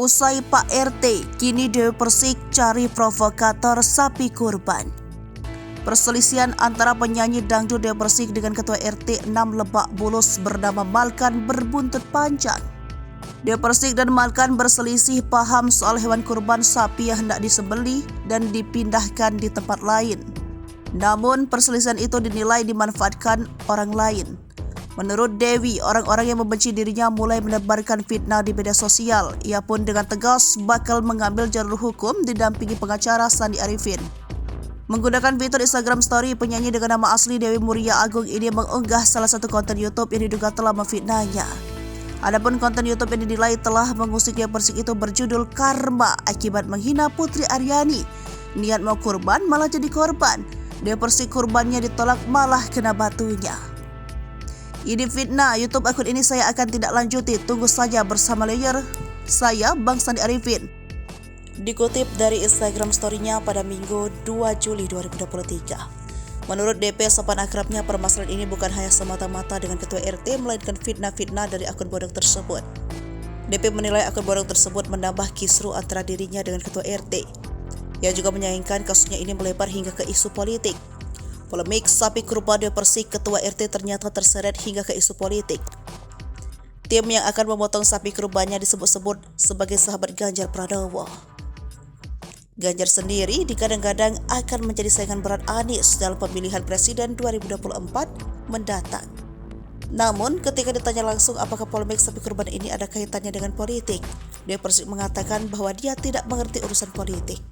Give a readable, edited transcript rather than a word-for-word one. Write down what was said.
Usai Pak RT, kini Dewi Persik cari provokator sapi kurban. Perselisihan antara penyanyi dangdut Dewi Persik dengan Ketua RT 6 Lebak Bulus bernama Malkan berbuntut panjang. Dewi Persik dan Malkan berselisih paham soal hewan kurban sapi yang hendak disembelih dan dipindahkan di tempat lain. Namun perselisihan itu dinilai dimanfaatkan orang lain. Menurut Dewi, orang-orang yang membenci dirinya mulai menebarkan fitnah di media sosial. Ia pun dengan tegas bakal mengambil jalur hukum didampingi pengacara Sandi Arifin. Menggunakan fitur Instagram Story, penyanyi dengan nama asli Dewi Muria Agung ini mengunggah salah satu konten YouTube yang diduga telah memfitnahnya. Adapun konten YouTube yang dinilai telah mengusik Dewi Persik itu berjudul Karma akibat menghina Putri Aryani. Niat mau kurban malah jadi korban. Dewi Persik kurbannya ditolak malah kena batunya. Ini fitnah, YouTube akun ini saya akan tidak lanjuti, tunggu saja bersama lawyer saya Bang Sandi Arifin. Dikutip dari Instagram story-nya pada Minggu 2 Juli 2023. Menurut DP sopan akrabnya, permasalahan ini bukan hanya semata-mata dengan Ketua RT, melainkan fitnah-fitnah dari akun bodong tersebut. DP menilai akun bodong tersebut menambah kisru antara dirinya dengan Ketua RT. Ia juga menyayangkan kasusnya ini melebar hingga ke isu politik. Polemik sapi kurban Dewi Persik Ketua RT ternyata terseret hingga ke isu politik. Tim yang akan memotong sapi kurbannya disebut-sebut sebagai sahabat Ganjar Pranowo. Ganjar sendiri dikadang-kadang akan menjadi saingan berat Anies dalam pemilihan presiden 2024 mendatang. Namun ketika ditanya langsung apakah polemik sapi kurban ini ada kaitannya dengan politik, Dewi Persik mengatakan bahwa dia tidak mengerti urusan politik.